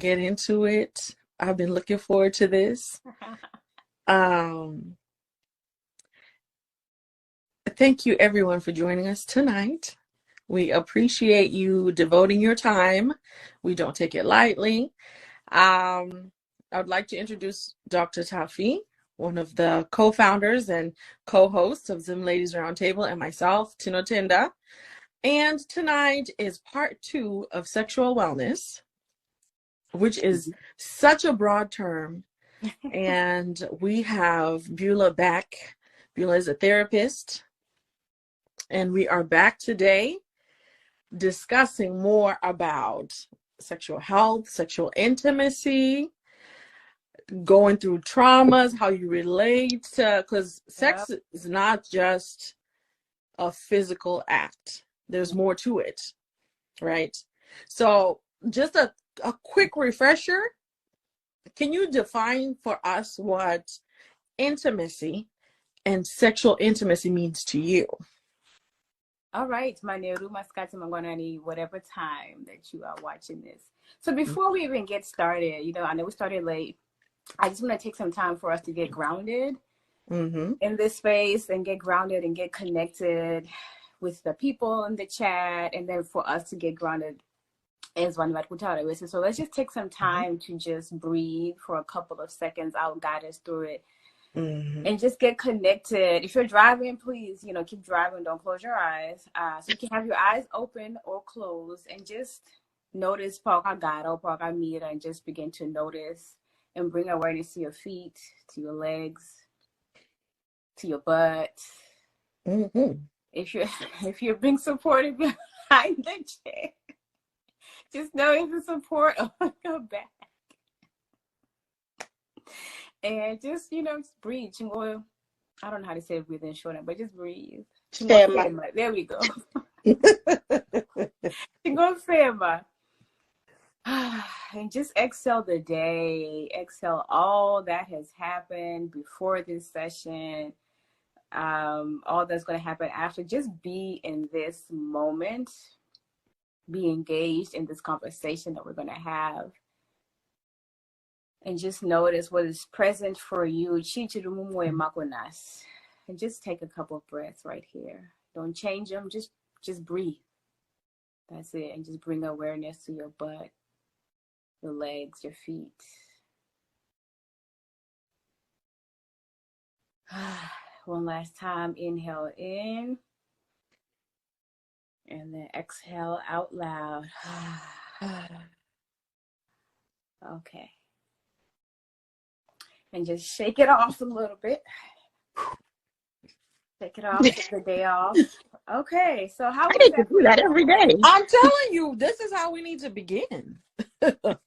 get into it. I've been looking forward to this. Thank you everyone for joining us tonight. We appreciate you devoting your time. We don't take it lightly. I would like to introduce Dr. Taffy, one of the co-founders and co-hosts of Zim Ladies Roundtable, and myself, Tino and Dr. And tonight is part 2 of sexual wellness, which is such a broad term. And we have Beaullah back. Beaullah is a therapist. And we are back today discussing more about sexual health, sexual intimacy, going through traumas, how you relate to, because sex is not just a physical act. There's more to it, right? So just a quick refresher. Can you define for us what intimacy and sexual intimacy means to you? All right, whatever time that you are watching this. So before we even get started, I know we started late. I just want to take some time for us to get grounded in this space and get grounded and get connected with the people in the chat, and then for us to get grounded as one. So let's just take some time to just breathe for a couple of seconds. I'll guide us through it. And just get connected. If you're driving, please, keep driving. Don't close your eyes. So you can have your eyes open or closed and just notice and just begin to notice and bring awareness to your feet, to your legs, to your butt. If you're being supported behind the chair, just notice the support on your back. And just, just breathe. I don't know how to say breathe in short, but just breathe. There we go. And just exhale the day. Exhale all that has happened before this session. All that's going to happen after. Just be in this moment. Be engaged in this conversation that we're going to have. And just notice what is present for you. And just take a couple of breaths right here. Don't change them. Just breathe. That's it. And just bring awareness to your butt, your legs, your feet. One last time. Inhale in. And then exhale out loud. Okay. And just shake it off a little bit. Shake it off, take the day off. Okay, so how I need to do that every day. I'm telling you, this is how we need to begin. So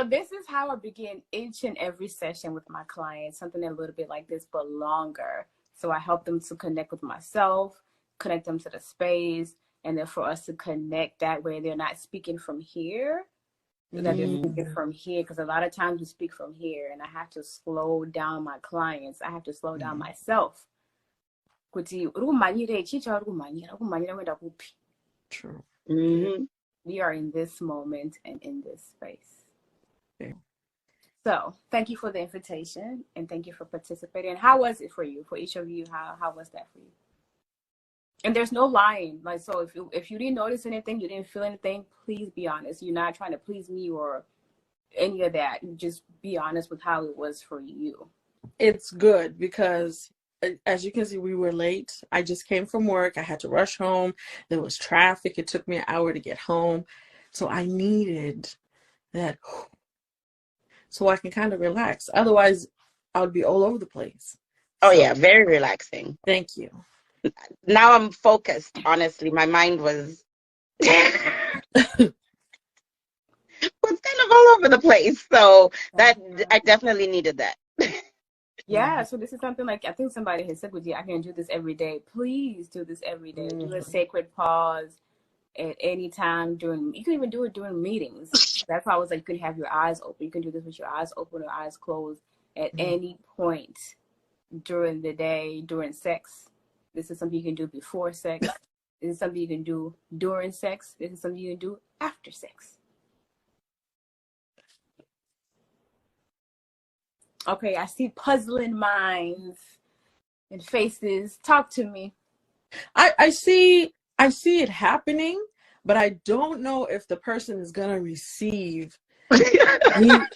this is how I begin each and every session with my clients, something a little bit like this, but longer. So I help them to connect with myself, connect them to the space, and then for us to connect that way. They're not speaking from here. That they're speaking from here, because a lot of times we speak from here, and I have to slow down my clients. I have to slow down myself. True. We are in this moment and in this space. Yeah. So thank you for the invitation, and thank you for participating. How was it for you? For each of you, how was that for you? And there's no lying. Like, so if you didn't notice anything, you didn't feel anything, please be honest. You're not trying to please me or any of that. You just be honest with how it was for you. It's good because, as you can see, we were late. I just came from work. I had to rush home. There was traffic. It took me an hour to get home. So I needed that so I can kind of relax. Otherwise, I would be all over the place. Oh, yeah. Very relaxing. Thank you. Now I'm focused. Honestly, my mind was kind of all over the place. So that I definitely needed that. Yeah. So this is something like, I think somebody has said with you, I can do this every day. Please do this every day. Do a sacred pause at any time you can even do it during meetings. That's why I was like, you can have your eyes open. You can do this with your eyes open or eyes closed at any point during the day, during sex. This is something you can do before sex. This is something you can do during sex. This is something you can do after sex. Okay, I see puzzling minds and faces. Talk to me. I see it happening, but I don't know if the person is gonna receive the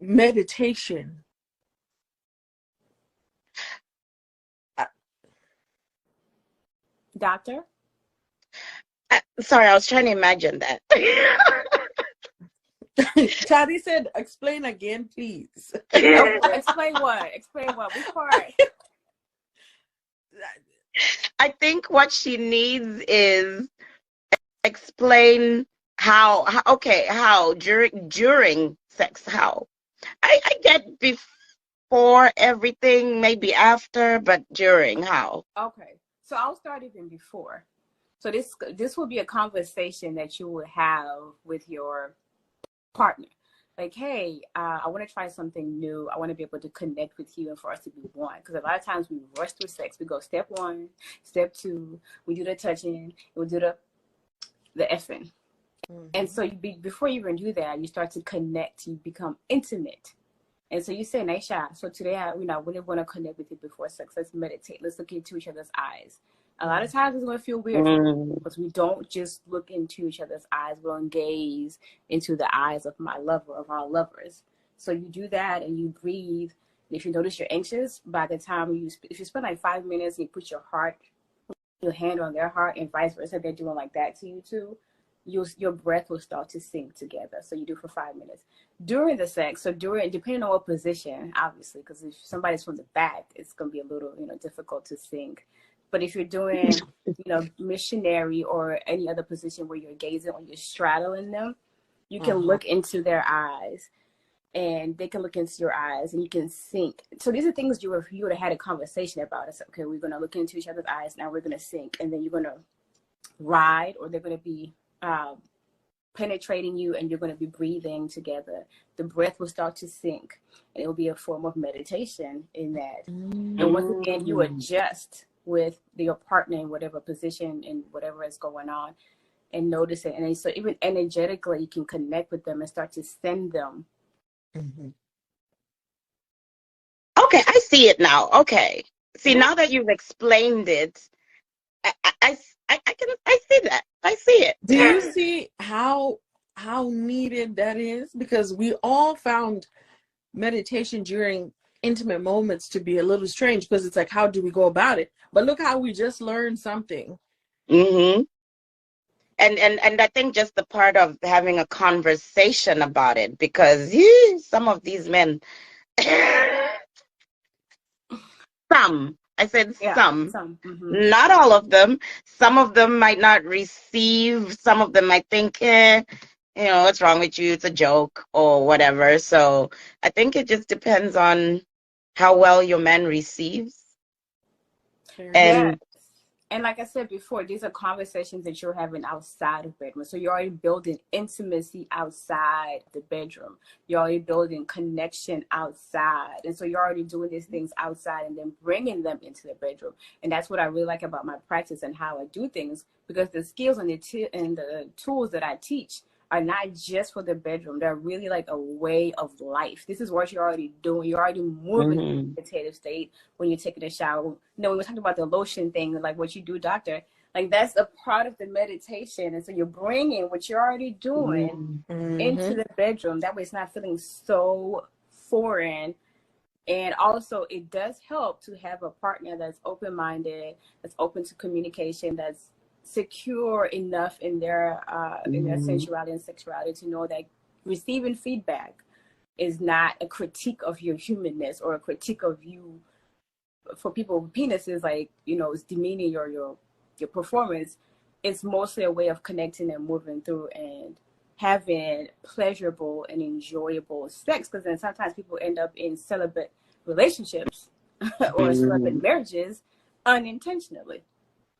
meditation. Doctor? Sorry, I was trying to imagine that. Tadi said, explain again, please. Explain what? Explain what? Which part? I think what she needs is explain how during sex, how I get before everything, maybe after, but during, how? Okay, so I'll start even before. So this will be a conversation that you will have with your partner. Like, hey, I want to try something new. I want to be able to connect with you and for us to be one. Because a lot of times we rush through sex. We go step 1, step 2. We do the touching. We do the effing. Mm-hmm. And so before you even do that, you start to connect. You become intimate. And so you say, Naisha, so today I really want to connect with you before sex. Let's meditate. Let's look into each other's eyes. A lot of times it's going to feel weird because we don't just look into each other's eyes. We don't gaze into the eyes of my lover, of our lovers. So you do that and you breathe. If you notice you're anxious, by the time if you spend like 5 minutes and you put your hand on their heart and vice versa, they're doing like that to you too, your breath will start to sync together. So you do for 5 minutes. During the sex, depending on what position, obviously, because if somebody's from the back, it's going to be a little, difficult to sync. But if you're doing, missionary or any other position where you're gazing or you're straddling them, you can look into their eyes and they can look into your eyes and you can sync. So these are things you would have had a conversation about. It's okay, we're going to look into each other's eyes. Now we're going to sync. And then you're going to ride, or they're going to be penetrating you, and you're going to be breathing together. The breath will start to sync, and it will be a form of meditation in that. And once again, you adjust with your partner in whatever position and whatever is going on, and notice it. And then, so even energetically, you can connect with them and start to send them. Okay, I see it now. Okay, see, now that you've explained it, I see that. I see it. Do you see how needed that is? Because we all found meditation during intimate moments to be a little strange, because it's like, how do we go about it? But look how we just learned something. And I think just the part of having a conversation about it, because some of these men, some, not all of them. Some of them might not receive. Some of them might think, what's wrong with you? It's a joke or whatever. So I think it just depends on how well your man receives. And like I said before, these are conversations that you're having outside of bedroom. So you're already building intimacy outside the bedroom. You're already building connection outside. And so you're already doing these things outside and then bringing them into the bedroom. And that's what I really like about my practice and how I do things, because the skills and the tools that I teach are not just for the bedroom. They're really like a way of life. This is what you're already doing. You're already moving in a meditative state when you're taking a shower. When we're talking about the lotion thing, like what you do, doctor, like that's a part of the meditation. And so you're bringing what you're already doing into the bedroom. That way it's not feeling so foreign. And also it does help to have a partner that's open-minded, that's open to communication, that's secure enough in their sensuality and sexuality to know that receiving feedback is not a critique of your humanness or a critique of you. For people with penises, like, it's demeaning your performance. It's mostly a way of connecting and moving through and having pleasurable and enjoyable sex, because then sometimes people end up in celibate relationships or celibate marriages unintentionally.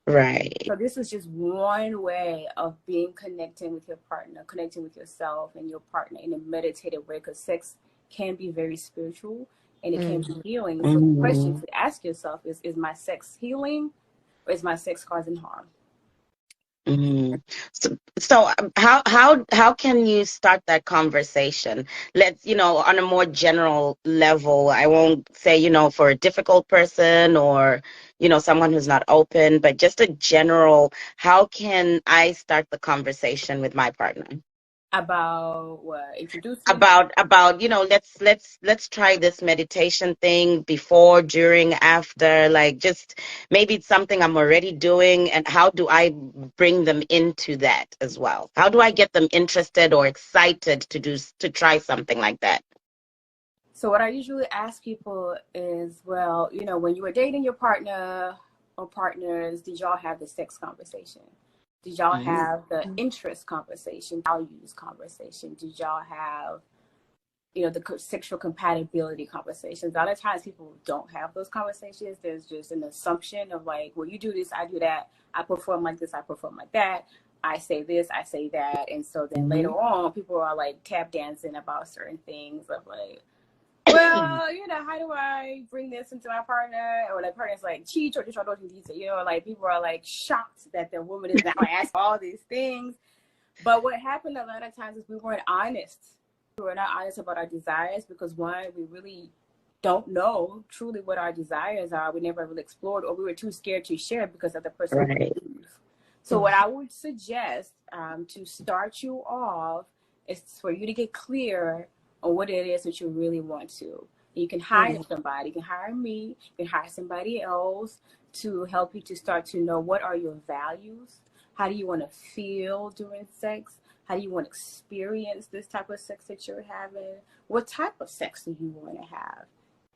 Right. So this is just one way of connecting with your partner, connecting with yourself and your partner in a meditative way, because sex can be very spiritual and it can be healing. So the question to ask yourself is my sex healing or is my sex causing harm? So how can you start that conversation? Let's, on a more general level. I won't say, for a difficult person or, someone who's not open, but just a general, how can I start the conversation with my partner? About what? Introducing? About let's try this meditation thing before, during, after, like, just maybe it's something I'm already doing, and how do I bring them into that as well? How do I get them interested or excited to try something like that? So what I usually ask people is, well, when you were dating your partner or partners, did y'all have the sex conversation? Did y'all have the interest conversation, values conversation? Did y'all have, the sexual compatibility conversations? A lot of times people don't have those conversations. There's just an assumption of like, well, you do this, I do that. I perform like this, I perform like that. I say this, I say that. And so then later on, people are like tap dancing about certain things of like, well, how do I bring this into my partner? Or the partner's like, cheat or just like people are like shocked that the woman is now asking all these things. But what happened a lot of times is we weren't honest. We were not honest about our desires because one, we really don't know truly what our desires are. We never really explored, or we were too scared to share because of the person. Right. So what I would suggest to start you off is for you to get clear on what it is that you really want to. You can hire somebody. You can hire me. You can hire somebody else to help you to start to know what are your values. How do you want to feel during sex? How do you want to experience this type of sex that you're having? What type of sex do you want to have?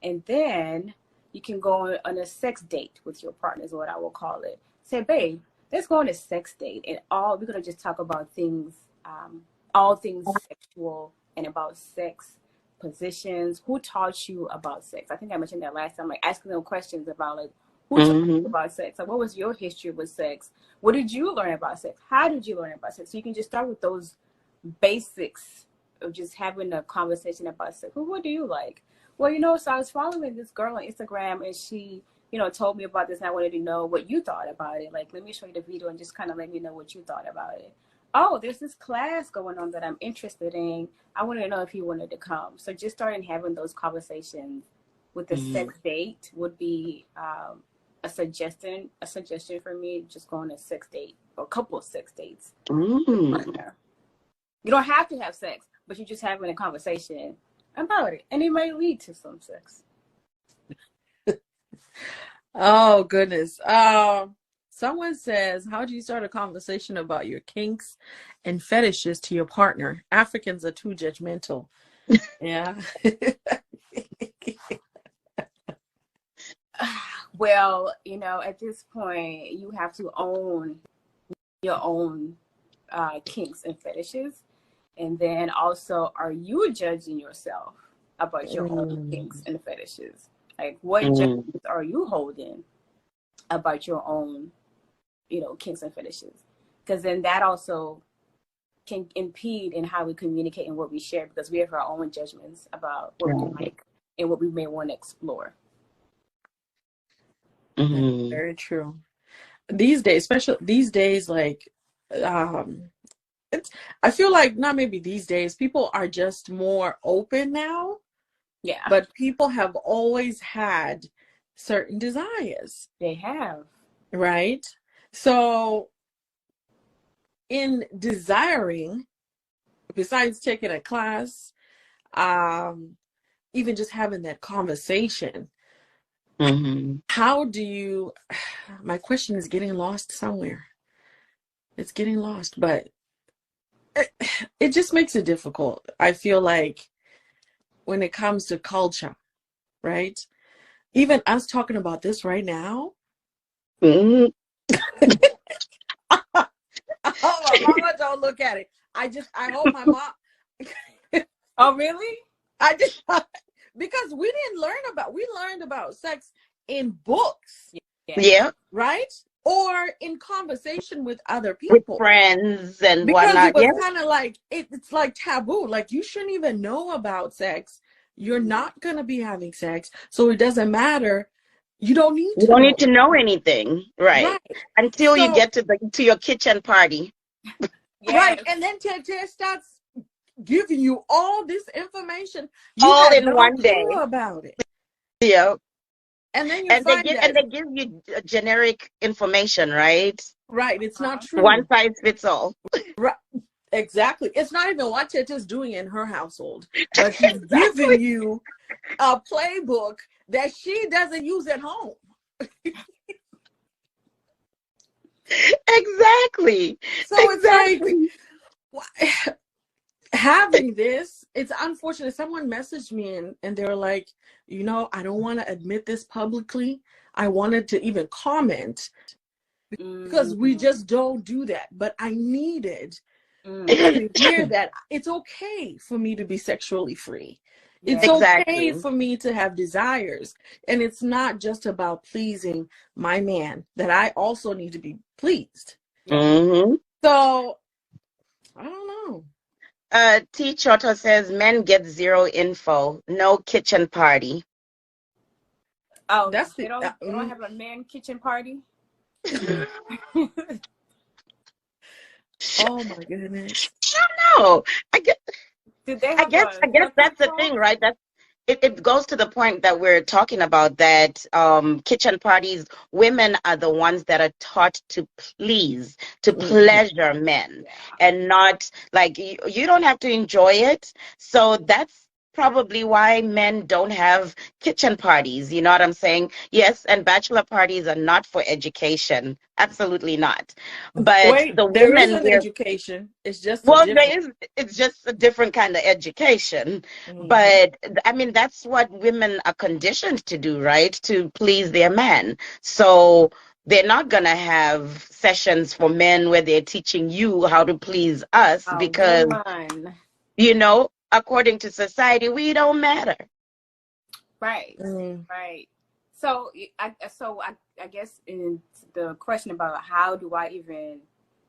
And then you can go on a sex date with your partner is what I will call it. Say, babe, let's go on a sex date, and we're going to just talk about things, all things sexual and about sex positions. Who taught you about sex? I think I mentioned that last time, like asking them questions about like, who taught you about sex? Like, what was your history with sex? What did you learn about sex? How did you learn about sex? So you can just start with those basics of just having a conversation about sex. Well, what do you like? Well, so I was following this girl on Instagram, and she, told me about this, and I wanted to know what you thought about it. Like, let me show you the video and just kind of let me know what you thought about it. Oh, there's this class going on that I'm interested in. I wanted to know if you wanted to come. So just starting having those conversations with the sex date would be a suggestion for me. Just going on a sex date or a couple of sex dates. You don't have to have sex, but you're just having a conversation about it, and it may lead to some sex. Oh goodness. Someone says, how do you start a conversation about your kinks and fetishes to your partner? Africans are too judgmental. Yeah. Well, at this point, you have to own your own kinks and fetishes. And then also, are you judging yourself about your own kinks and fetishes? Like, what judgments are you holding about your own, kinks and fetishes? Because then that also can impede in how we communicate and what we share, because we have our own judgments about what we like and what we may want to explore. Very true. These days, especially these days, like, I feel like not maybe these days, people are just more open now. Yeah. But people have always had certain desires. They have. Right? So in desiring, besides taking a class, even just having that conversation, how do you, my question is getting lost somewhere. It's getting lost, but it just makes it difficult. I feel like when it comes to culture, right? Even us talking about this right now. Oh, my mama don't look at it. I hope my mom. Oh, really? Because we learned about sex in books. Yeah. Right? Or in conversation with other people. With friends and because whatnot. Because it was kind of like, it's like taboo. Like, you shouldn't even know about sex. You're not going to be having sex. So it doesn't matter You don't need You to don't know. need to know anything, right? Right. Until you So, get to your kitchen party. right. Yes. And then Ted starts giving you all this information. You All had in no one clue day. about it. Yeah. And then you And they find give that, you generic information, right? right, it's not One true. size fits all. Right. Exactly. It's not even what Teta's doing in her household, but she's giving Exactly. you a playbook that she doesn't use at home. Exactly. So it's like Exactly. having this, it's unfortunate. Someone messaged me and they were like, I don't want to admit this publicly. I wanted to even comment because we just don't do that. But I needed to hear that it's okay for me to be sexually free. It's Yes. okay Exactly. for me to have desires. And it's not just about pleasing my man, that I also need to be pleased. Yeah. Mm-hmm. So I don't know. T. Choto says men get zero info, no kitchen party. Oh, That's they the don't have a man kitchen party. oh my goodness. No, I guess Did they I have guess a I guess separate that's the talk? thing, right? It goes to the point that we're talking about, that kitchen parties, women are the ones that are taught to please, to pleasure men, Yeah. and not like you don't have to enjoy it. So that's probably why men don't have kitchen parties. You know what I'm saying? Yes, and bachelor parties are not for education. Absolutely not. But Wait, the there is women, an they're education. It's just a well, different. it's just a different kind of education. Mhm. But I mean, that's what women are conditioned to do, right? To please their man. So they're not going to have sessions for men where they're teaching you how to please us A because, woman. according to society, we don't matter. Right. Mm. Right. So I guess in the question about how do I even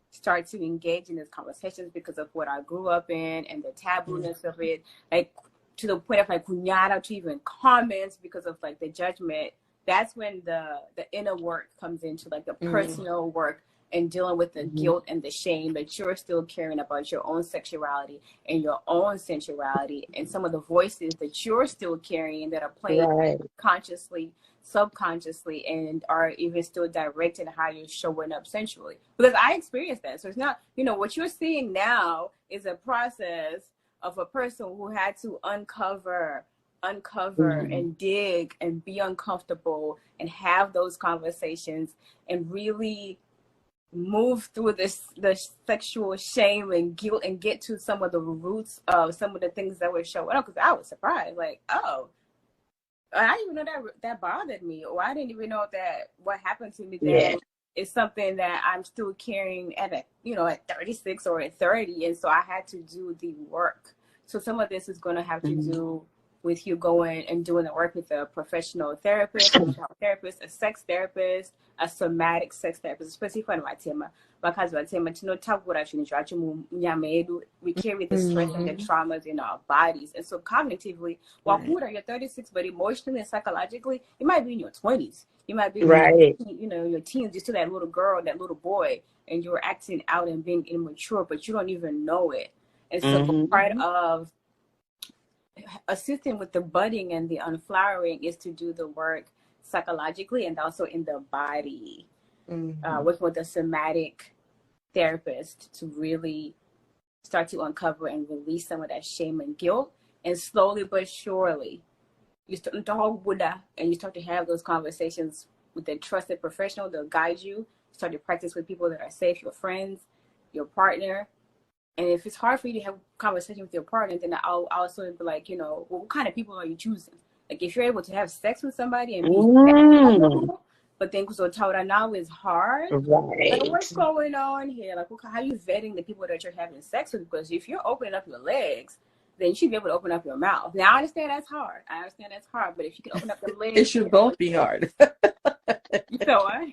start to engage in these conversations because of what I grew up in and the tabooness of it, like to the point of like kunyara to even comments because of like the judgment. That's when the inner work comes into like the personal work and dealing with the Mhm. guilt and the shame that you're still caring about your own sexuality and your own sensuality and some of the voices that you're still carrying that are playing Right. consciously, subconsciously, and are even still directing how you're showing up sensually. Because I experienced that. So it's not, what you're seeing now is a process of a person who had to uncover Mhm. and dig and be uncomfortable and have those conversations and really move through the sexual shame and guilt and get to some of the roots of some of the things that were showing up. Because I was surprised, like, oh, I didn't even know that bothered me, or I didn't even know that what happened to me Yeah. then is something that I'm still carrying at at 36 or at 30, and so I had to do the work. So some of this is going to have to Mhm. do with you going and doing the work with a professional therapist, a mental health therapist, a sex therapist, a somatic sex therapist, especially for my tema. Because my tema, we carry the stress and the traumas in our bodies, and so cognitively, while Right. you're 36, but emotionally and psychologically, you might be in your 20s. You might be in Right. your teens, just to that little girl, that little boy, and you're acting out and being immature, but you don't even know it. And so part Mhm. of assisting with the budding and the unflowering is to do the work psychologically and also in the body, working with a somatic therapist to really start to uncover and release some of that shame and guilt. And slowly but surely, you start to talk Buddha and you start to have those conversations with a trusted professional. They'll guide you. Start to practice with people that are safe, your friends, your partner. And if it's hard for you to have a conversation with your partner, then I'll also be like, well, what kind of people are you choosing? Like, if you're able to have sex with somebody and be Mm. compatible, but then so now is hard. Like, what's Right. going on here? Like, how are you vetting the people that you're having sex with? Because if you're opening up your legs, then you should be able to open up your mouth. Now, I understand that's hard. But if you can open up the It legs, should both be hard. you feel what?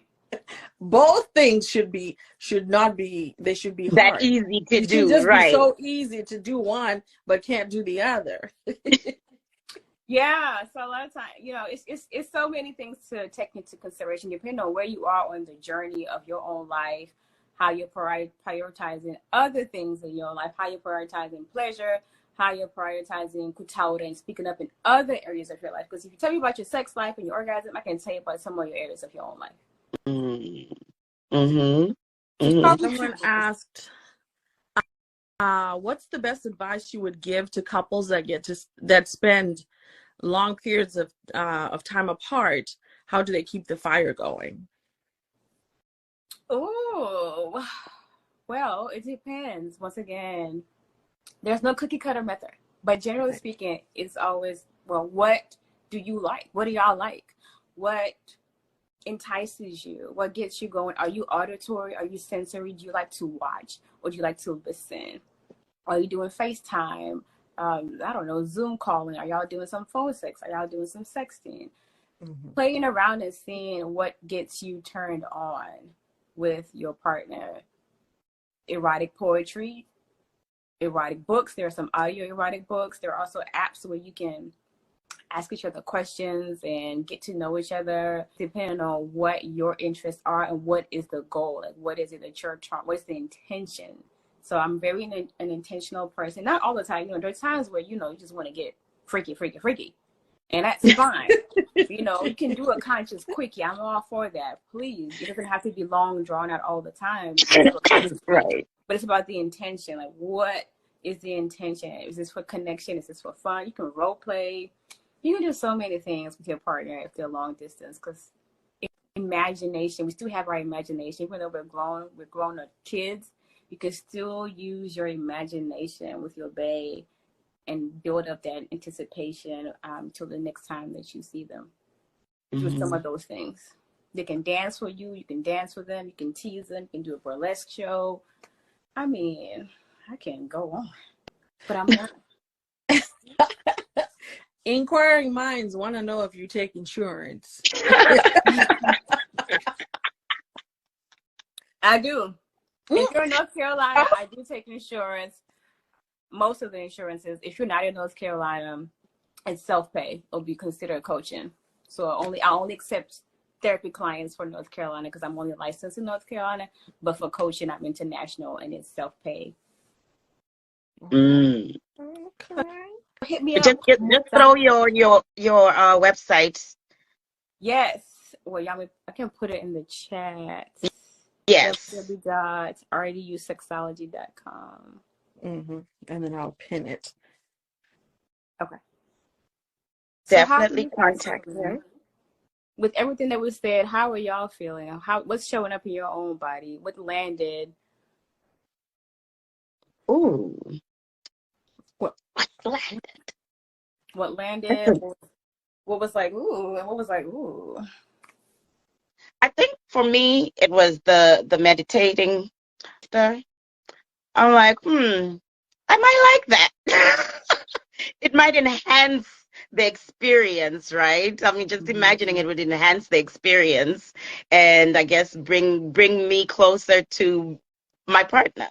Both things should not be, they should be That hard. easy to It should do, just be right? so easy to do one, but can't do the other. Yeah, so a lot of time, it's so many things to take into consideration, depending on where you are on the journey of your own life, how you're prioritizing other things in your life, how you're prioritizing pleasure, how you're prioritizing kutaura and speaking up in other areas of your life. Because if you tell me about your sex life and your orgasm, I can tell you about some of your areas of your own life. Mm-hmm. Someone asked, what's the best advice you would give to couples that spend long periods of time apart? How do they keep the fire going? Oh, well, it depends. Once again, there's no cookie cutter method, but generally speaking, it's always, well, what do you like? What do y'all like? What entices you? What gets you going? Are you auditory? Are you sensory? Do you like to watch or do you like to listen? Are you doing FaceTime? I don't know, Zoom calling? Are y'all doing some phone sex? Are y'all doing some sexting? Playing around and seeing what gets you turned on with your partner. Erotic poetry, erotic books. There are some audio erotic books. There are also apps where you can ask each other questions and get to know each other, depending on what your interests are and what is the goal. Like, what is it that you're trying? What's the intention? So I'm very an intentional person. Not all the time. There's times where you just want to get freaky, and that's fine. You can do a conscious quickie. I'm all for that. Please, it doesn't have to be long, drawn out all the time. Right. But it's about the intention. Like, what is the intention? Is this for connection? Is this for fun? You can role play. You can do so many things with your partner if they're long distance, because imagination, we still have our imagination. Even though we're grown up kids, you can still use your imagination with your bae and build up that anticipation till the next time that you see them. Do some of those things. They can dance for you. You can dance for them. You can tease them. You can do a burlesque show. I mean, I can go on, but I'm not. Inquiring minds want to know if you take insurance. I do. If you're in North Carolina, I do take insurance. Most of the insurances, if you're not in North Carolina, it's self-pay. It'll be considered coaching. So I only accept therapy clients for North Carolina because I'm only licensed in North Carolina. But for coaching, I'm international and it's self-pay. Okay. Hit me up. Just throw your website. Yes. Well, I can put it in the chat. Yes. www.rdusexology.com. And then I'll pin it. Okay. Definitely contact me. With everything that was said, how are y'all feeling? What's showing up in your own body? What landed? Ooh. What landed? What landed? What was like, ooh, and what was like, ooh? I think for me, it was the meditating. I'm like, I might like that. It might enhance the experience, right? I mean, just imagining it would enhance the experience, and I guess bring me closer to my partner.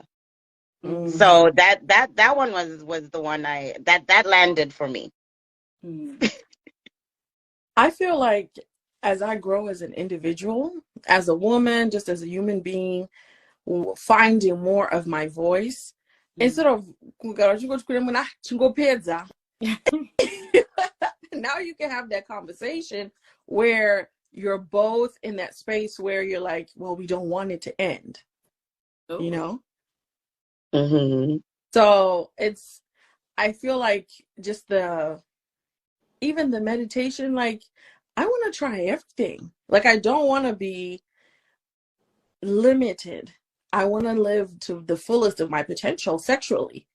So that one was the one that landed for me. I feel like as I grow as an individual, as a woman, just as a human being, finding more of my voice instead of now you can have that conversation where you're both in that space where you're like, well, we don't want it to end. So I feel like just even the meditation, like I want to try everything. Like I don't want to be limited. I want to live to the fullest of my potential sexually,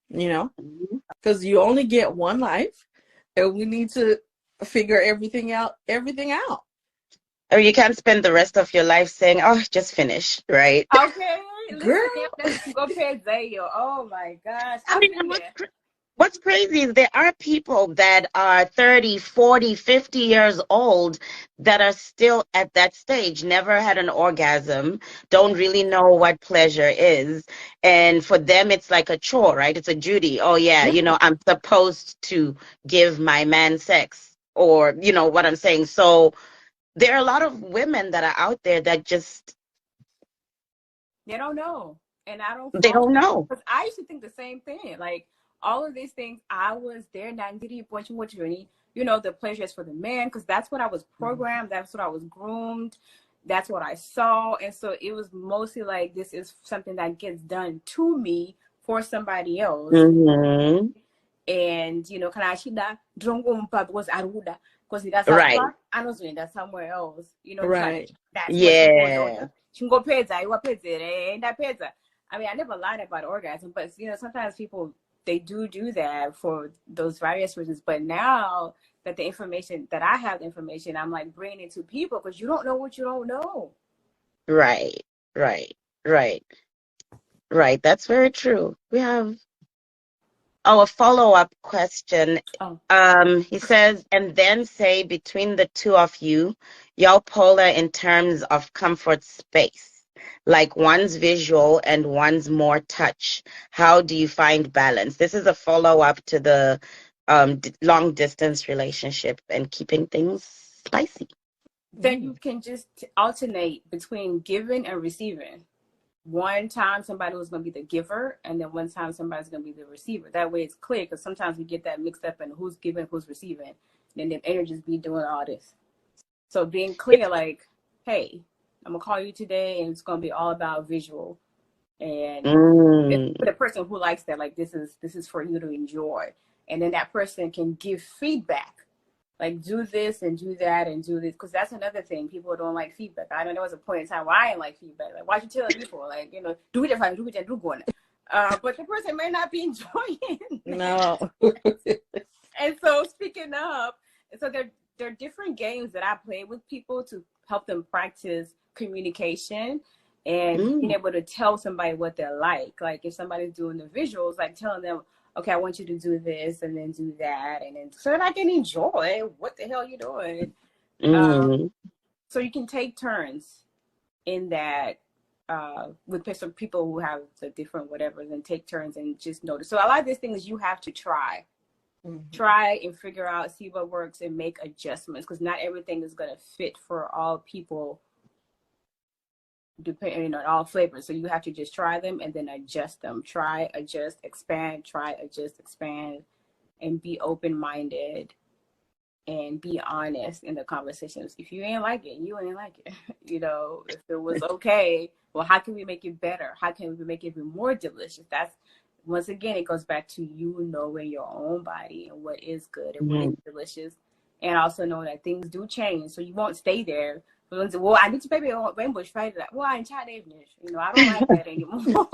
because you only get one life and we need to figure everything out. Or you can't spend the rest of your life saying, oh, just finish, right? Okay. Girl. Listen, go pay Zayo. Oh my gosh. I mean, What's crazy is there are people that are 30, 40, 50 years old that are still at that stage, never had an orgasm, don't really know what pleasure is. And for them, it's like a chore, right? It's a duty. Oh, yeah, Yeah. I'm supposed to give my man sex, or, what I'm saying. So there are a lot of women that are out there that just, They don't know. And I don't they fault don't them know. because I used to think the same thing. Like all of these things, I was there, the pleasure is for the man because that's what I was programmed. That's what I was groomed. That's what I saw. And so it was mostly like this is something that gets done to me for somebody else. Mm-hmm. And kana shida drongo mpa because aruda because that's Right. part I know that's somewhere else. It's like Right. that's what she goes on. Yeah. Shingo pizza, you pizza, and that pizza. I mean, I never lied about orgasm, but sometimes people they do that for those various reasons. But now that I have the information, I'm like bringing it to people because you don't know what you don't know. Right. Right. Right. Right. That's very true. We have a follow-up question. Oh, He says, and then say between the two of you, y'all polar in terms of comfort space, like one's visual and one's more touch. How do you find balance? This is a follow-up to the long distance relationship and keeping things spicy. then you can just alternate between giving and receiving. One time somebody was going to be the giver, and then one time somebody's going to be the receiver. That way it's clear, because sometimes we get that mixed up in who's giving, who's receiving. Then the energies be doing all this. So being clear, like, hey, I'm going to call you today, and it's going to be all about visual. And for the person who likes that, like, this is for you to enjoy. And then that person can give feedback. Like, do this and do that and do this. Because that's another thing. People don't like feedback. I know there was a point in time where I didn't like feedback. Like, why'd you tell people? Like, do it if I do it and do it. But the person may not be enjoying No. And so speaking of, so there are different games that I play with people to help them practice communication and being able to tell somebody what they're like. Like if somebody's doing the visuals, like telling them, okay, I want you to do this and then do that, and then so that I can enjoy what the hell you're doing. So you can take turns in that with some people who have the different whatevers and take turns and just notice. So a lot of these things you have to try. Try and figure out, see what works and make adjustments because not everything is going to fit for all people depending on all flavors. So you have to just try them and then adjust them. Try, adjust, expand, try, adjust, expand, and be open-minded and be honest in the conversations. If you ain't like it, you ain't like it. If it was okay, well, how can we make it better? How can we make it even more delicious? That's once again, it goes back to you knowing your own body and what is good and what is delicious, and also knowing that things do change, so you won't stay there. Well, I need to pay rainbow fight that. Well, I'm Chinese. I don't like that anymore. So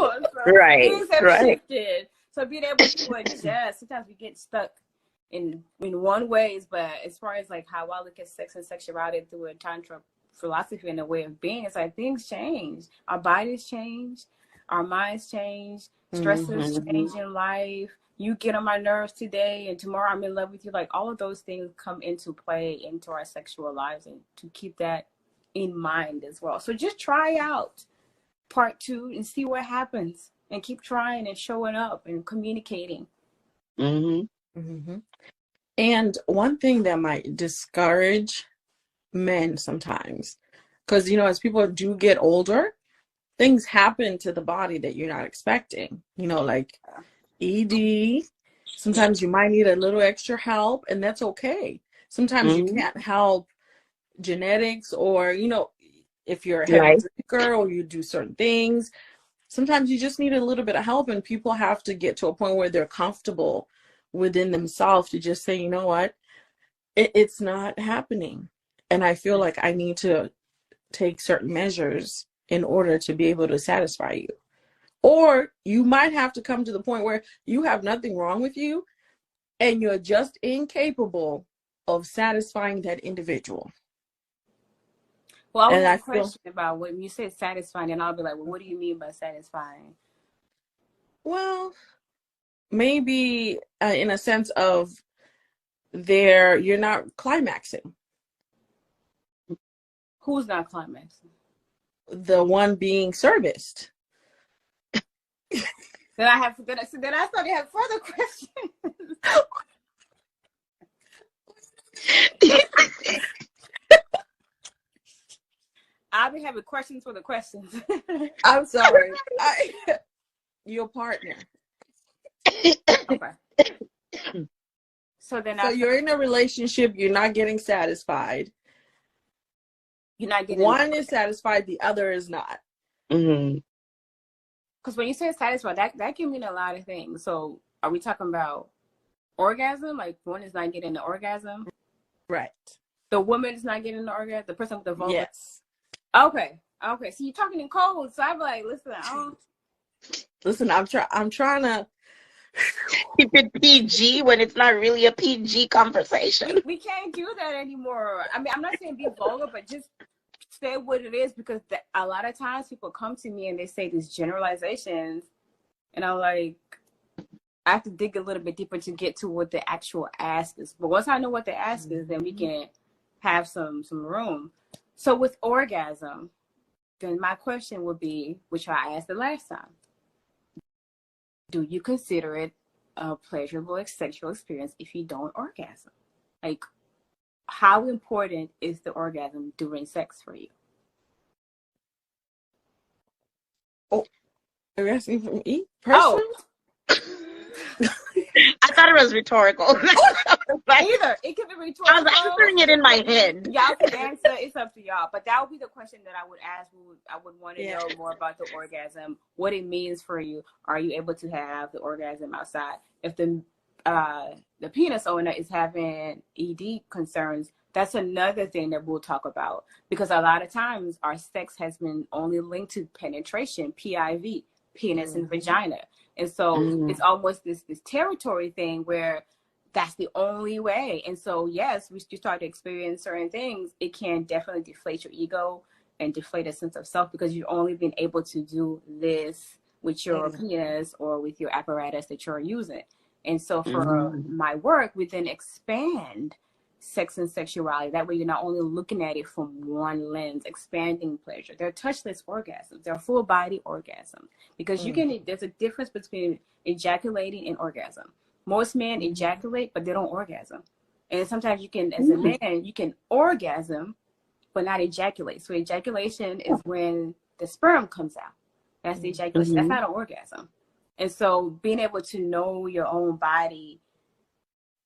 Right. things have shifted. So being able to adjust. Sometimes we get stuck in one ways, but as far as like how I look at sex and sexuality through a tantra philosophy and a way of being, it's like things change. Our bodies change, our minds change, stressors change in life. You get on my nerves today and tomorrow I'm in love with you. Like all of those things come into play into our sexual lives, and to keep that in mind as well. So just try out part 2 and see what happens, and keep trying and showing up and communicating. And one thing that might discourage men sometimes, because as people do get older, things happen to the body that you're not expecting, like ED. Sometimes you might need a little extra help, and that's okay. Sometimes you can't help genetics, or if you're a heavy drinker or you do certain things, sometimes you just need a little bit of help, and people have to get to a point where they're comfortable within themselves to just say, you know what, it's not happening, and I feel like I need to take certain measures in order to be able to satisfy you. Or you might have to come to the point where you have nothing wrong with you and you're just incapable of satisfying that individual. Well, I And have I a feel, question about when you say satisfying, and I'll be like, well, what do you mean by satisfying? well, maybe in a sense of you're not climaxing. Who's not climaxing? The one being serviced. Then I started to have further questions. I'll be having questions for the questions. I'm sorry. Your partner. Okay. So you're in a relationship, you're not getting satisfied. You're not getting one is satisfied, the other is not. Mm-hmm. Because when you say satisfied, that can mean a lot of things. So are we talking about orgasm? Like one is not getting the orgasm? Right. The woman is not getting the orgasm? The person with the vulva? Yes. Okay. So you're talking in code. So I'm like, listen, I'm trying to keep it PG when it's not really a PG conversation. We can't do that anymore. I mean, I'm not saying be vulgar, but just say what it is, because a lot of times people come to me and they say these generalizations, and I'm like, I have to dig a little bit deeper to get to what the actual ask is. But once I know what the ask is, then we can have some room. So with orgasm, then my question would be, which I asked the last time, do you consider it a pleasurable sexual experience if you don't orgasm? Like, how important is the orgasm during sex for you? Oh, are you asking for me personally? I thought it was rhetorical. Either it could be rhetorical. I was answering it in my head. Y'all can answer. It's up to y'all. But that would be the question that I would ask. I would want to know more about the orgasm, what it means for you. Are you able to have the orgasm outside? If the penis owner is having ED concerns, that's another thing that we'll talk about, because a lot of times our sex has been only linked to penetration, PIV, penis and vagina. And so it's almost this territory thing where that's the only way. And so, yes, we start to experience certain things. It can definitely deflate your ego and deflate a sense of self, because you've only been able to do this with your penis or with your apparatus that you're using. And so for my work, we then expand sex and sexuality. That way you're not only looking at it from one lens, expanding pleasure. They're touchless orgasms. They're full body orgasms, because there's a difference between ejaculating and orgasm. Most men ejaculate, but they don't orgasm. And sometimes you can, as a man, you can orgasm, but not ejaculate. So ejaculation is when the sperm comes out. That's the ejaculation. That's not an orgasm. And so being able to know your own body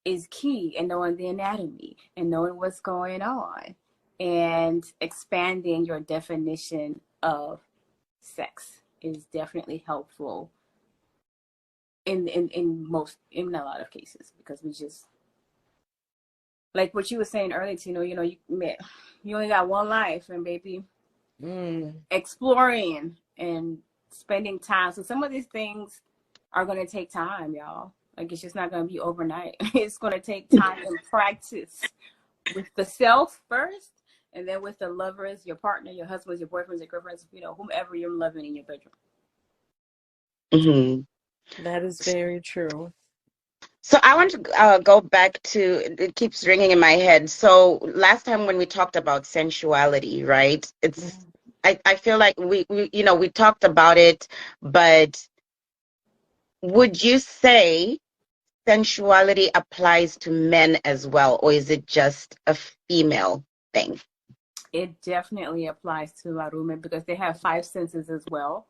is key, and knowing the anatomy and knowing what's going on and expanding your definition of sex is definitely helpful in a lot of cases, because we just, like what you were saying earlier, Tino, you only got one life, and baby, exploring and spending time. So some of these things are going to take time, y'all. Like, it's just not going to be overnight. It's going to take time and practice with the self first, and then with the lovers, your partner, your husbands, your boyfriends, your girlfriends, whomever you're loving in your bedroom. That is very true. So I want to go back to, it keeps ringing in my head. So last time when we talked about sensuality, right? I feel like we talked about it, but would you say sensuality applies to men as well, or is it just a female thing? It definitely applies to la women, because they have 5 senses as well.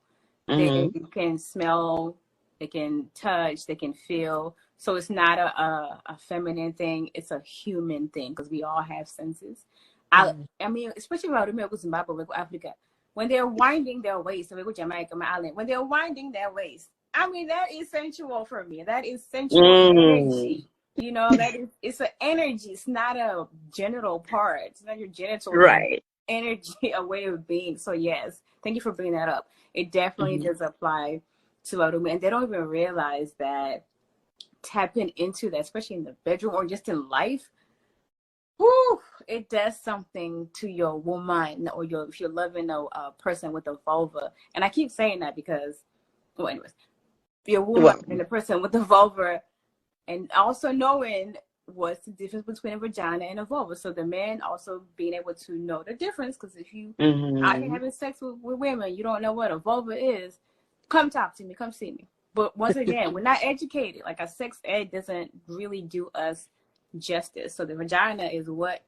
They can smell, they can touch, they can feel. So it's not a feminine thing, it's a human thing, because we all have senses. I mean, especially about women in Zimbabwe, like Africa, when they're winding their waist, so Jamaica, my island, when they're winding their waist, I mean, that is sensual for me. That is sensual energy. It's an energy. It's not a genital part. It's not your genital. Right. Energy, a way of being. So yes, thank you for bringing that up. It definitely does apply to a lot of women. And they don't even realize that tapping into that, especially in the bedroom or just in life, it does something to your woman, or if you're loving a person with a vulva. And I keep saying that because, well, anyways, your woman Well, and the person with the vulva, and also knowing what's the difference between a vagina and a vulva. So the man also being able to know the difference, because if you out here having sex with women, you don't know what a vulva is, come talk to me, come see me. But once again, we're not educated. Like, a sex ed doesn't really do us justice. So the vagina is what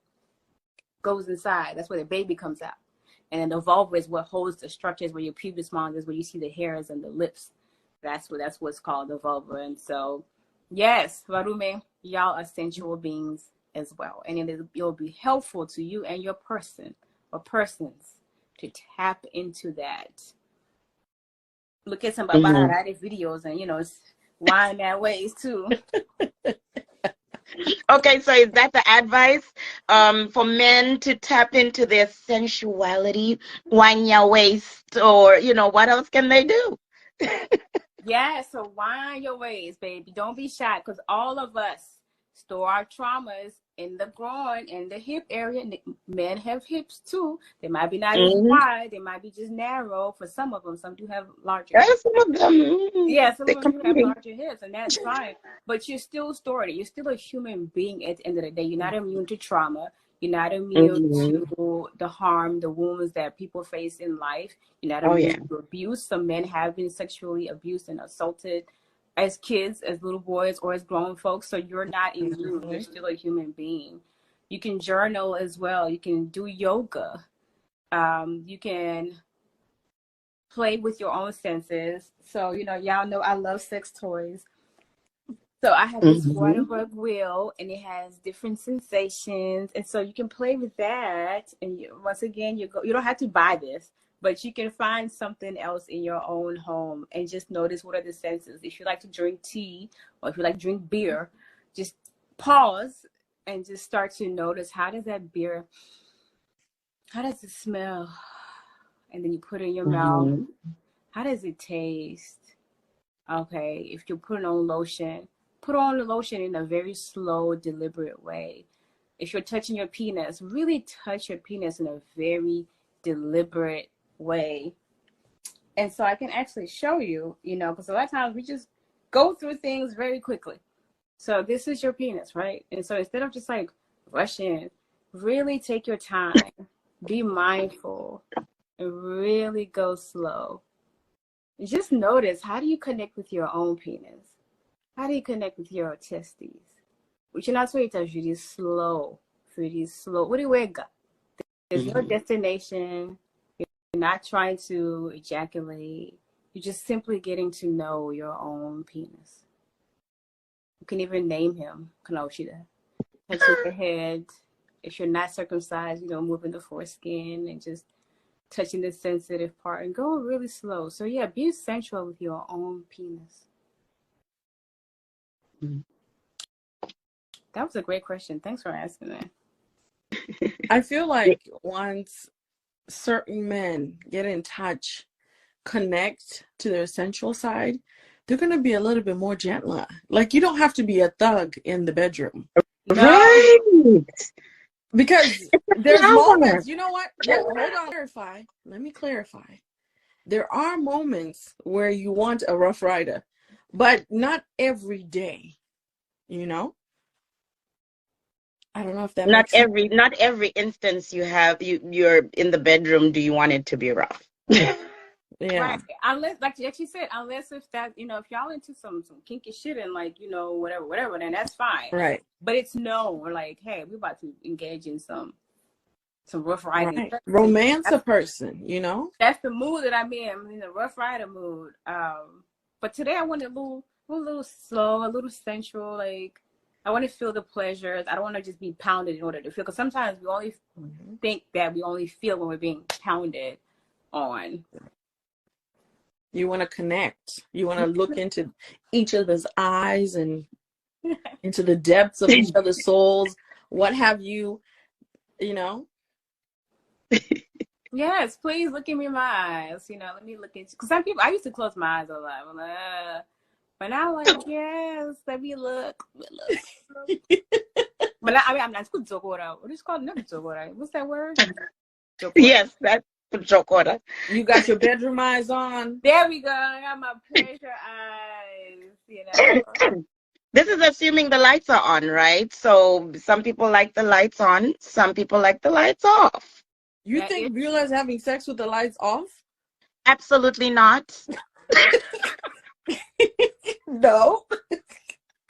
goes inside. That's where the baby comes out. And then the vulva is what holds the structures, where your pubis mons is, where you see the hairs and the lips. That's what's called the vulva. And so, yes, Varume, y'all are sensual beings as well. And it'll be helpful to you and your person or persons to tap into that. Look at some Baharati videos and, wind that ways too. Okay, so is that the advice for men to tap into their sensuality, wind your waist, or what else can they do? Yeah, so wind your ways, baby. Don't be shy, because all of us store our traumas in the groin and the hip area. Men have hips too. They might be not as wide. They might be just narrow for some of them. Some do have larger hips. Some of them. Yeah, some of them do have larger hips, and that's fine. But you're still stored. You're still a human being at the end of the day. You're not immune to trauma. You're not immune to the harm, the wounds that people face in life. You're not immune to abuse. Some men have been sexually abused and assaulted as kids, as little boys, or as grown folks. So you're not immune. You're still a human being. You can journal as well. You can do yoga. You can play with your own senses. So, y'all know I love sex toys. So I have this Waterberg wheel, and it has different sensations. And so you can play with that. And once again, you don't have to buy this, but you can find something else in your own home and just notice what are the senses. If you like to drink tea, or if you like to drink beer, just pause and just start to notice, how does that beer, how does it smell? And then you put it in your mouth. How does it taste? Okay, if you're putting on lotion, put on the lotion in a very slow, deliberate way. If you're touching your penis, really touch your penis in a very deliberate way. And so I can actually show you, because a lot of times we just go through things very quickly. So this is your penis, right? And so instead of just like rushing, really take your time, be mindful, and really go slow. Just notice, how do you connect with your own penis? How do you connect with your testes? Which you're not supposed to do this slow. What do you got? There's no destination. You're not trying to ejaculate. You're just simply getting to know your own penis. You can even name him. Kanoshida. Touching your head. If you're not circumcised, moving the foreskin and just touching the sensitive part and go really slow. So yeah, be sensual with your own penis. That was a great question. Thanks for asking that. I feel like once certain men get in touch, connect to their sensual side, they're going to be a little bit more gentler. Like, you don't have to be a thug in the bedroom. Right. Because there's moments, you know what? Yeah, hold on. Let me clarify. There are moments where you want a Rough Rider, but not every day, I don't know if that makes sense. Not every instance you're in the bedroom, do you want it to be rough? Yeah. Right. Unless, like she said, unless if that, if y'all into some kinky shit and like, whatever, then that's fine. Right. But it's like, hey, we're about to engage in some Rough Riding. Right. Romance a person, That's the mood that I'm in. I'm in the Rough Rider mood. But today I want a little slow, a little sensual. Like, I want to feel the pleasures. I don't want to just be pounded in order to feel. Because sometimes we only think that we only feel when we're being pounded on. You want to connect. You want to look into each other's eyes and into the depths of each other's souls. What have you, Yes, please look at me in my eyes. Let me look at you. Because some people, I used to close my eyes a lot. I'm like, but now I'm like, yes, let me look. But I'm not good. What is called? What's that word? Yes, that Chocolate. You got your bedroom eyes on. There we go. I got my pleasure eyes, you know. This is assuming the lights are on, right? So some people like the lights on, some people like the lights off. You That is think Beaullah is having sex with the lights off? Absolutely not. No.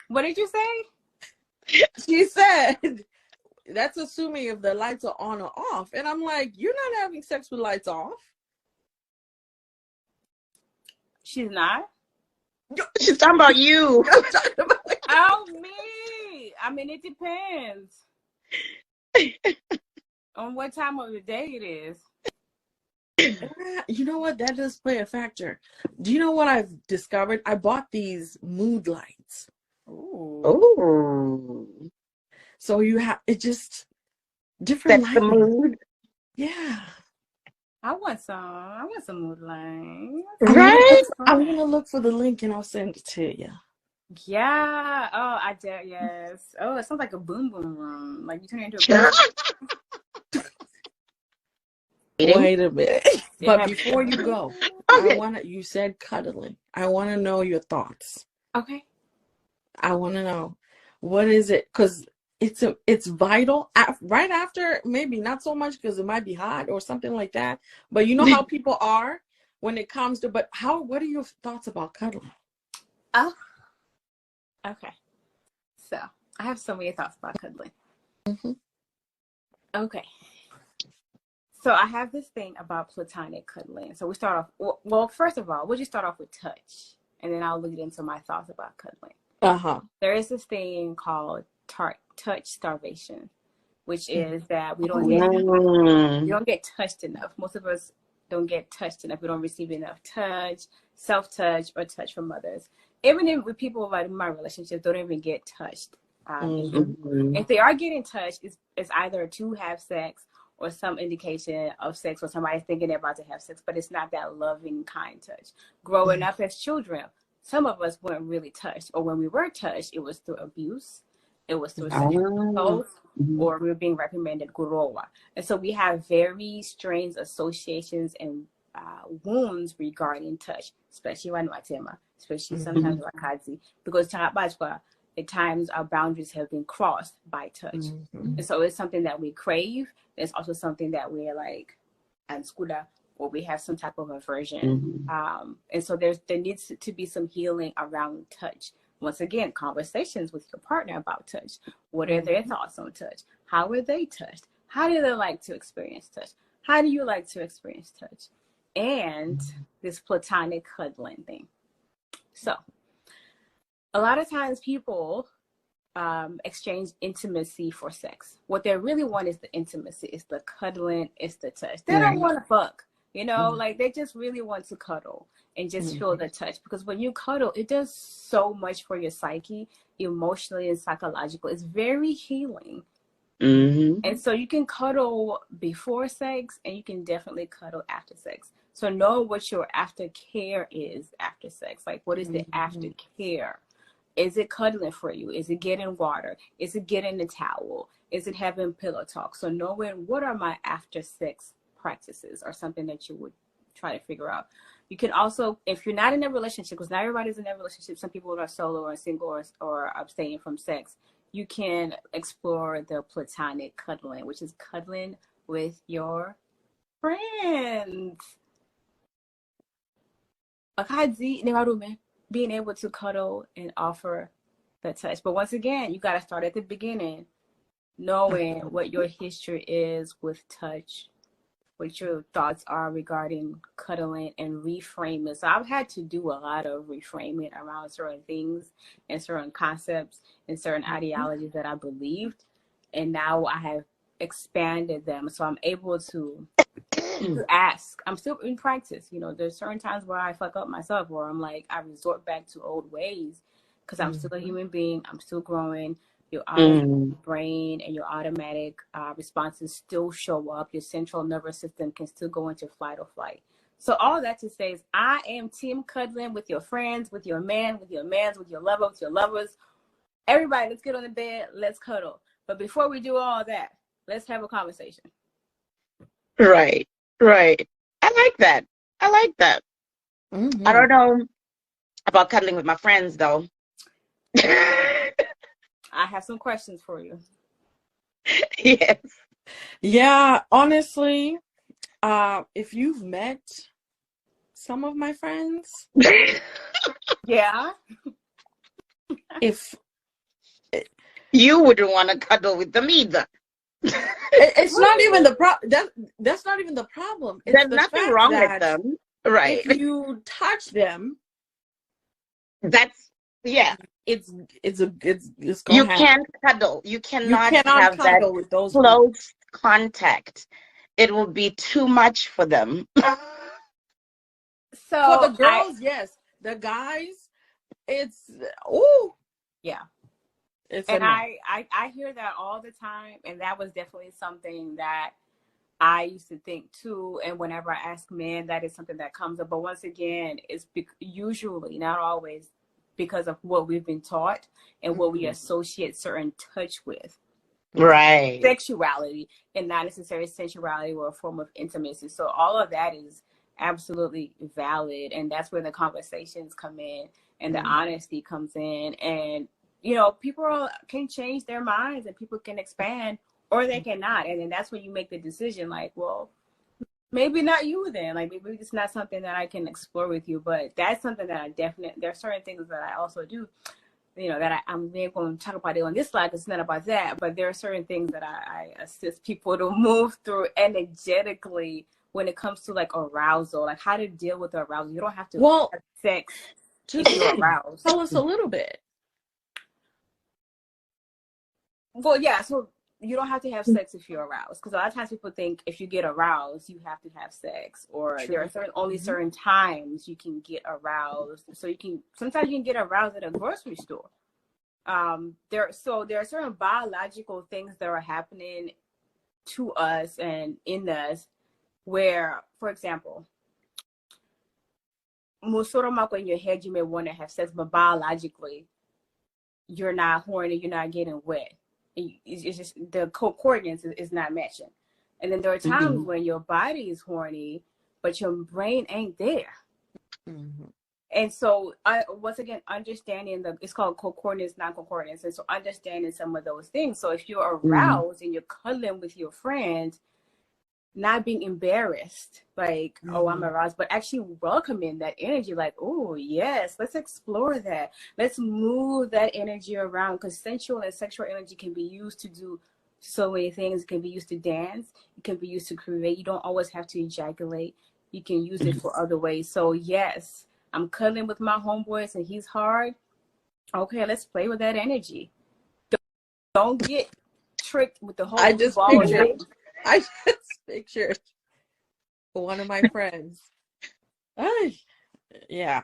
What did you say? She said that's assuming if the lights are on or off. And I'm like, you're not having sex with lights off. She's not. She's talking about you. I'm talking about Oh, me. I mean, it depends on what time of the day it is. you know what? That does play a factor. Do you know what I've discovered? I bought these mood lights. Ooh. Ooh. So you have it just different That's the lighting. mood. Yeah. I want some mood lights. Right? I'm gonna look for the link and I'll send it to you. Yeah. Oh, I dare. Yes. Oh, it sounds like a boom boom room. Like you turn it into a boom. Wait a minute. But Yeah. before you go, Okay. you said cuddling. I wanna know your thoughts. Okay. I wanna know what is it? Because it's vital right after, maybe not so much because it might be hot or something like that. But you know how people are when it comes to what are your thoughts about cuddling? Oh. Okay. So I have so many thoughts about cuddling. Mm-hmm. Okay. So I have this thing about platonic cuddling. So we start off, well, first of all, we'll just start off with touch, and then I'll lead into my thoughts about cuddling. Uh-huh. There is this thing called touch starvation, which is that we don't get touched enough. Most of us don't get touched enough. We don't receive enough touch, self-touch, or touch from others. Even with people like in my relationships, don't even get touched. If they are getting touched, it's either to have sex or some indication of sex, or somebody's thinking they're about to have sex, but it's not that loving, kind touch. Growing up as children, some of us weren't really touched, or when we were touched, it was through abuse, it was through sexual assault, or we were being reprimanded, gurowa. And so we have very strange associations and wounds regarding touch, especially when watema, especially sometimes wakazi, because at times our boundaries have been crossed by touch. And so it's something that we crave. It's also something that we're like, and skuda, or we have some type of aversion. And so there needs to be some healing around touch. Once again, conversations with your partner about touch. What are their thoughts on touch? How are they touched? How do they like to experience touch? How do you like to experience touch? And this platonic cuddling thing. So a lot of times people exchange intimacy for sex. What they really want is the intimacy, it's the cuddling, it's the touch. They don't want to fuck, like they just really want to cuddle and just feel the touch. Because when you cuddle, it does so much for your psyche, emotionally and psychologically. It's very healing. And so you can cuddle before sex, and you can definitely cuddle after sex. So know what your aftercare is after sex. Like, what is the aftercare? Is it cuddling for you? Is it getting water? Is it getting the towel? Is it having pillow talk? So knowing what are my after sex practices or something that you would try to figure out. You can also, if you're not in a relationship, because not everybody's in a relationship, some people are solo or single or abstaining from sex, you can explore the platonic cuddling, which is cuddling with your friends. Being able to cuddle and offer the touch. But once again, you got to start at the beginning, knowing what your history is with touch, what your thoughts are regarding cuddling, and reframe it. So I've had to do a lot of reframing around certain things and certain concepts and certain ideologies that I believed. And now I have expanded them. So I'm able to ask. I'm still in practice. There's certain times where I fuck up myself, where I'm like, I resort back to old ways because I'm still a human being. I'm still growing. Your automatic brain and your automatic responses still show up. Your central nervous system can still go into flight or flight. So all that to say is, I am team cuddling with your friends, with your man, with your mans, with your lover, with your lovers. Everybody, let's get on the bed. Let's cuddle. But before we do all that, let's have a conversation. Right. like that. I like that. Mm-hmm. I don't know about cuddling with my friends though. I have some questions for you. Yes. Yeah, honestly, if you've met some of my friends, Yeah. if You wouldn't want to cuddle with them either. it's not even the that's not even the problem. It's There's the nothing fact wrong with that them. Right. if you touch them, That's, yeah. it's You gonna happen. can't cuddle. You You cannot cannot have that cuddle with those people. close contact. It will be too much for them. So For the girls, yes. The guys, it's oh yeah. it's And a no. I hear that all the time, and that was definitely something that I used to think too. And whenever I ask men, that is something that comes up. But once again, it's usually, not always, because of what we've been taught and what we associate certain touch with. Right. Sexuality, and not necessarily sensuality or a form of intimacy. So all of that is absolutely valid, and that's where the conversations come in and the honesty comes in. And you know, people can change their minds, and people can expand, or they cannot. And then that's when you make the decision, like, well, maybe not you then. Like, maybe it's not something that I can explore with you. But that's something that I definitely, there are certain things that I also do, you know, that I'm going to talk about it on this slide, because it's not about that. But there are certain things that I assist people to move through energetically when it comes to like arousal, like how to deal with arousal. You don't have to have sex if you're aroused. Tell us a little bit. Well, yeah, so you don't have to have sex if you're aroused, because a lot of times people think if you get aroused, you have to have sex, or there are only certain times you can get aroused. So sometimes you can get aroused at a grocery store. There are certain biological things that are happening to us and in us, where, for example, in your head you may want to have sex, but biologically you're not horny, you're not getting wet. It's just the coordinates is not matching. And then there are times when your body is horny, but your brain ain't there. And so, once again, understanding it's called coordinates, non-concordance. And so understanding some of those things. So if you're aroused and you're cuddling with your friend, not being embarrassed, like, oh, I'm aroused, but actually welcoming that energy, like, oh, yes, let's explore that. Let's move that energy around, because sensual and sexual energy can be used to do so many things. It can be used to dance. It can be used to create. You don't always have to ejaculate. You can use it for other ways. So, yes, I'm cuddling with my homeboys and he's hard. Okay, let's play with that energy. Don't get tricked with the whole ball thing. I just pictured one of my friends. Yeah,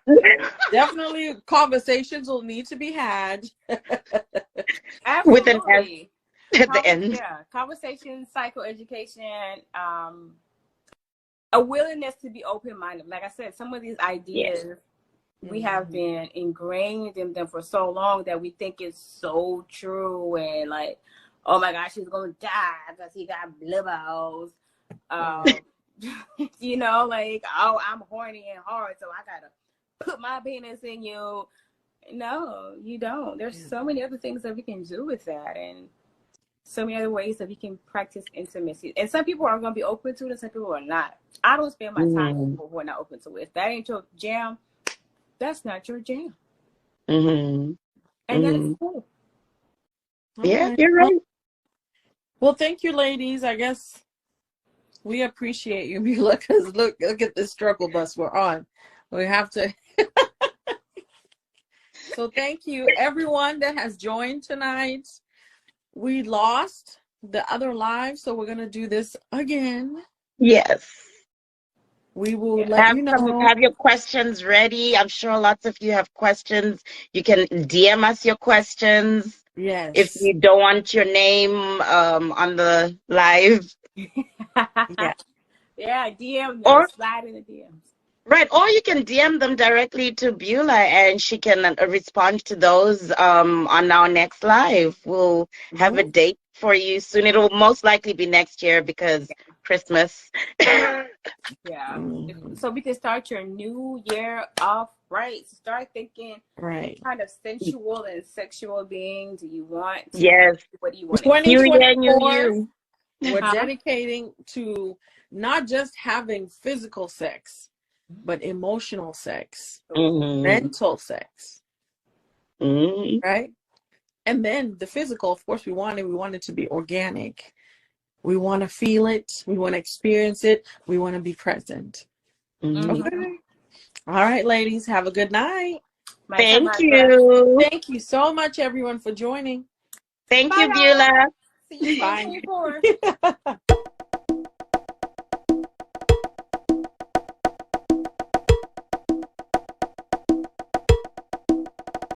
definitely conversations will need to be had. With an Absolutely. S at the end. Yeah, conversation, psychoeducation, a willingness to be open-minded. Like I said, some of these ideas we have been ingrained in them for so long that we think it's so true, and like, oh my gosh, he's gonna die because he got blibbles. You know, like, oh, I'm horny and hard, so I gotta put my penis in you. No, you don't. There's so many other things that we can do with that, and so many other ways that we can practice intimacy. And some people are gonna be open to it, and some people are not. I don't spend my time with people who are not open to it. If that ain't your jam, that's not your jam. And that is cool. Yeah, you're right. Well, thank you, ladies. I guess we appreciate you, Beaullah, because look at this struggle bus we're on. We have to. So thank you, everyone that has joined tonight. We lost the other live, so we're going to do this again. Yes. We will let you know. Have your questions ready. I'm sure lots of you have questions. You can DM us your questions. Yes. If you don't want your name on the live. Yeah, DM them, or slide in the DMs. Right, or you can DM them directly to Beaullah, and she can respond to those on our next live. We'll have a date for you soon. It'll most likely be next year, because Christmas. Yeah. Mhm. So we can start your new year off right. So start thinking, Right. what kind of sensual and sexual being do you want to be? Yes. What do you want to New experience? year, new 2024, you. we're Huh? dedicating to not just having physical sex, but emotional sex, Mm-hmm. mental sex, Mm-hmm. right? And then the physical, of course, we want it to be organic. We want to feel it. We want to experience it. We want to be present. Mm-hmm. Mm-hmm. Okay. All right, ladies, have a good night. Thank Bye, you. Thank you so much, everyone, for joining. Thank you, y'all. Beaullah. See you Bye. 2024.